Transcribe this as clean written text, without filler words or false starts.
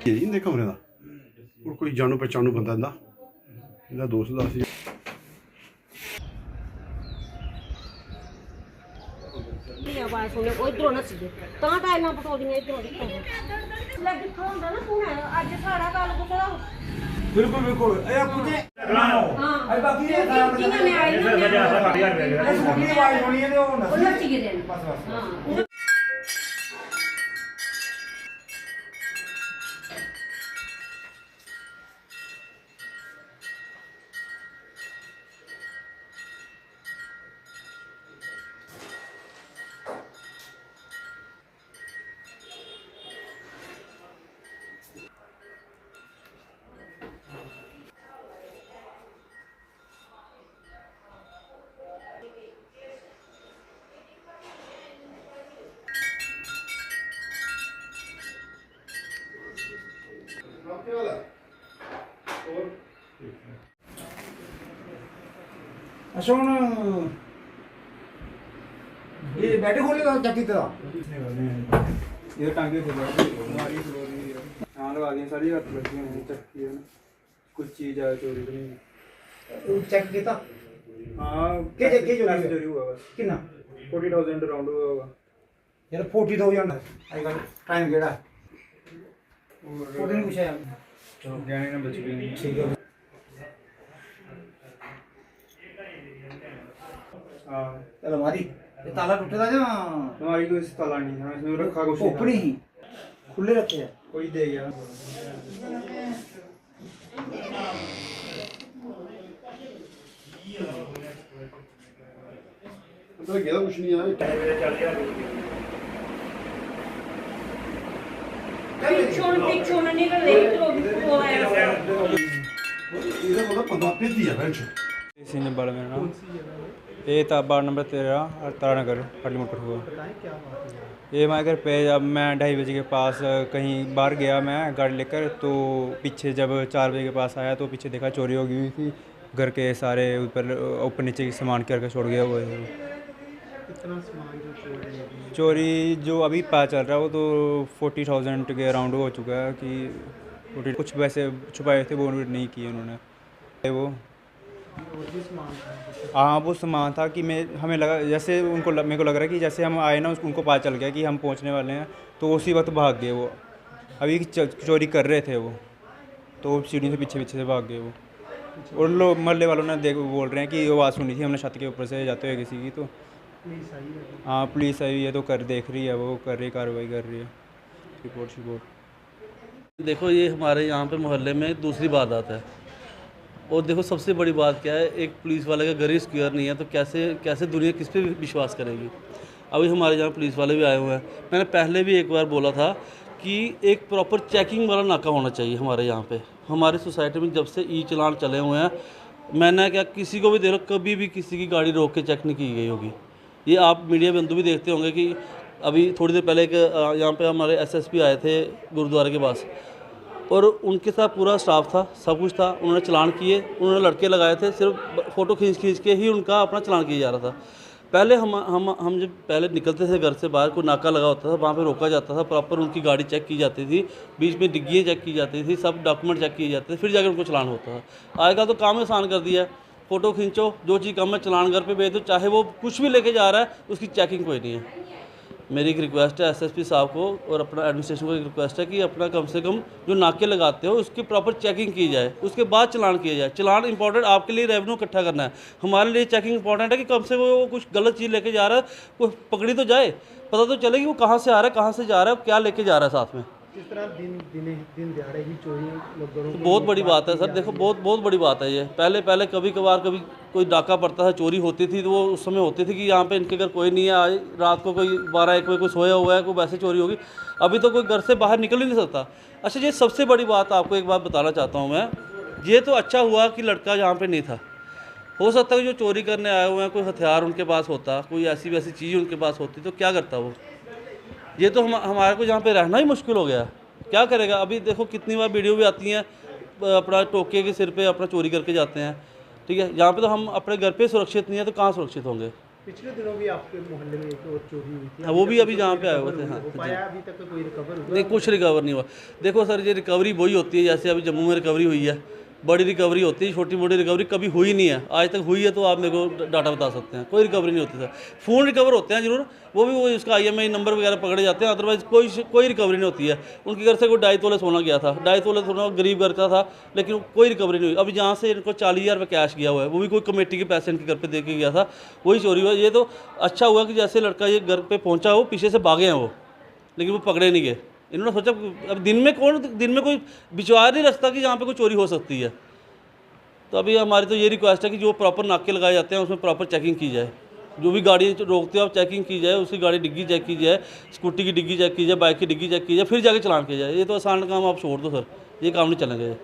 ਇਹਦੇ ਕਮਰੇ ਦਾ और कोई जानो पहचानो बंदा इंदा इनका दोस्त दा सी आवाज सुने कोई इधरों नस दे तां टाइलां पटोदियां इधरों लग होंदा ना तू अज साड़ा गल कुछ बिल्कुल बिल्कुल ए पूछे हां अरे बाकी ये जिन्ना मैं आई ना स्कूटी आवाज होनी है ते वो नस नस के देन बस बस हां अच्छा हूँ ये बैठे खोलेगा जबकि तरह ये टांगे खुल हाँ लगा दी सारी हाथ लगी हैं चक्की है कुछ चीज़ आया चोरी तो नहीं चेक किया हाँ के चोरी हुआ बस कितना 40,000 अराउंड हुआ होगा यार 40,000 आएगा टाइम केड़ा नहीं पूछा चलो गहने ना बच गए ठीक है हाँ अलमारी ये ताला टूटेगा या हमारी कोई ताला नहीं था इसमें रखा कुछ नहीं ऊपर ही खुले रखे हैं कोई दे गया तो गया कुछ नहीं पिछों निकल रही तो आया ਇਹਦਾ ਪਤਾ ਪੰਗਾ ਭੇਜੀ ਆ ਬੈਂਚ इसी नंबर मेरा नाम ये था वार्ड नंबर 13 और तारानगर पार्लियामेंट हुआ ये मैं घर पे जब मैं 2:30 बजे के पास कहीं बाहर गया मैं गाड़ी लेकर तो पीछे जब 4 बजे के पास आया तो पीछे देखा चोरी हो गई थी घर के सारे ऊपर नीचे के सामान करके छोड़ गया हुआ है। कितना सामान जो चोरी जो अभी पता चल रहा है वो तो 40,000 के अराउंड हो चुका है कि कुछ पैसे छुपाए थे वो नहीं किए उन्होंने वो हाँ वो सामान था कि हमें लगा जैसे मेरे को लग रहा है कि जैसे हम आए ना उनको पता चल गया कि हम पहुंचने वाले हैं तो उसी वक्त भाग गए वो अभी चोरी कर रहे थे वो तो सीढ़ी से पीछे से भाग गए वो और लोग मरने वालों ने बोल रहे हैं कि वो आवाज़ सुनी थी हमने छत के ऊपर से जाते हुए किसी की तो हाँ पुलिस आई है तो देख रही है वो कर रही कार्रवाई कर रही है रिपोर्ट। देखो ये हमारे यहाँ पे मोहल्ले में दूसरी वारदात है और देखो सबसे बड़ी बात क्या है एक पुलिस वाले का घर ही सिक्योर नहीं है तो कैसे दुनिया किस पे विश्वास करेगी। अभी हमारे यहाँ पुलिस वाले भी आए हुए हैं। मैंने पहले भी एक बार बोला था कि एक प्रॉपर चेकिंग वाला नाका होना चाहिए हमारे यहाँ पे। हमारी सोसाइटी में जब से ई चलान चले हुए हैं मैंने क्या किसी को भी देख लो कभी भी किसी की गाड़ी रोक के चेक नहीं की गई होगी। ये आप मीडिया बंधु भी देखते होंगे कि अभी थोड़ी देर पहले एक यहाँ पे हमारे एसएसपी आए थे गुरुद्वारे के पास और उनके साथ पूरा स्टाफ था सब कुछ था। उन्होंने चलान किए उन्होंने लड़के लगाए थे सिर्फ फ़ोटो खींच के ही उनका अपना चलान किया जा रहा था। पहले हम जब पहले निकलते थे घर से बाहर कोई नाका लगा होता था वहाँ पे रोका जाता था प्रॉपर उनकी गाड़ी चेक की जाती थी बीच में डिग्गियाँ चेक की जाती थी सब डॉक्यूमेंट चेक किए जाते थे फिर जाकर उनको चलान होता था। आजकल तो काम आसान कर दिया है फ़ोटो खींचो जो चीज़ कम है चलान घर पे भेज दो चाहे वो कुछ भी लेके जा रहा है उसकी चेकिंग कोई नहीं है। मेरी एक रिक्वेस्ट है एसएसपी साहब को और अपना एडमिनिस्ट्रेशन को एक रिक्वेस्ट है कि अपना कम से कम जो नाके लगाते हो उसकी प्रॉपर चेकिंग की जाए उसके बाद चलान किया जाए। चलान इंपॉर्टेंट आपके लिए रेवेन्यू इकट्ठा करना है हमारे लिए चेकिंग इंपॉर्टेंट है कि कम से कम वो कुछ गलत चीज़ लेके जा रहा है कोई पकड़ी तो जाए पता तो चले कि वो कहाँ से आ रहा है कहाँ से जा रहा है क्या लेके जा रहा है साथ में। जिस तरह दिन दिहाड़े ही चोरी लोग घरों तो बहुत बड़ी बात है सर देखो बहुत बड़ी बात है ये। पहले कभी कोई डाका पड़ता था चोरी होती थी तो वो उस समय होती थी कि यहाँ पे इनके घर कोई नहीं है आज रात को कोई 12-1 बजे कोई सोया हुआ है कोई वैसे चोरी होगी। अभी तो कोई घर से बाहर निकल ही नहीं सकता। अच्छा ये सबसे बड़ी बात आपको एक बात बताना चाहता हूँ मैं ये तो अच्छा हुआ कि लड़का यहाँ पर नहीं था। हो सकता है जो चोरी करने आए हुए हैं कोई हथियार उनके पास होता कोई ऐसी वैसी चीज़ उनके पास होती तो क्या करता वो। ये तो हमारे को यहाँ पे रहना ही मुश्किल हो गया क्या करेगा। अभी देखो कितनी बार वीडियो भी आती हैं अपना टोके के सिर पे अपना चोरी करके जाते हैं। ठीक है, यहाँ पे तो हम अपने घर पे सुरक्षित नहीं है तो कहाँ सुरक्षित होंगे। पिछले दिनों भी आपके मोहल्ले में एक और चोरी हुई थी। हाँ, वो भी अभी जहाँ पे आए हुए थे। हाँ, हो पाया अभी तक कोई रिकवर हुआ? नहीं, कुछ रिकवर नहीं हुआ। देखो सर, ये रिकवरी वही होती है जैसे अभी जम्मू में रिकवरी हुई है, बड़ी रिकवरी होती है, छोटी मोटी रिकवरी कभी हुई नहीं है आज तक। हुई है तो आप मेरे को डाटा बता सकते हैं, कोई रिकवरी नहीं होती सर। फ़ोन रिकवर होते हैं जरूर, वो भी वो इसका IMEI नंबर वगैरह पकड़े जाते हैं, अदरवाइज कोई रिकवरी नहीं होती है। उनके घर से कोई 2.5 तोले सोना गया था, 2.5 तोले सोना गरीब घर का था, लेकिन कोई रिकवरी नहीं हुई। अभी जहाँ से इनको 40,000 रुपये कैश गया हुआ है, वो भी कोई कमेटी के पैसे इनके घर पे दे के गया था, वही चोरी हुआ। ये तो अच्छा हुआ कि जैसे लड़का ये घर पे पहुँचा वो पीछे से भागे हैं वो, लेकिन वो पकड़े नहीं गए। इन्होंने सोचा अब दिन में कोई विश्वास नहीं रखता कि यहाँ पे कोई चोरी हो सकती है। तो अभी हमारी तो ये रिक्वेस्ट है कि जो प्रॉपर नाके लगाए जाते हैं उसमें प्रॉपर चेकिंग की जाए। जो भी गाड़ी रोकते हो आप चेकिंग की जाए, उसकी गाड़ी डिग्गी चेक की जाए, स्कूटी की डिग्गी चेक की जाए, बाइक की डिग्गी चेक की जाए, फिर जाके चलान किया जाए। ये तो आसान काम आप छोड़ दो सर, ये काम नहीं चलेंगे।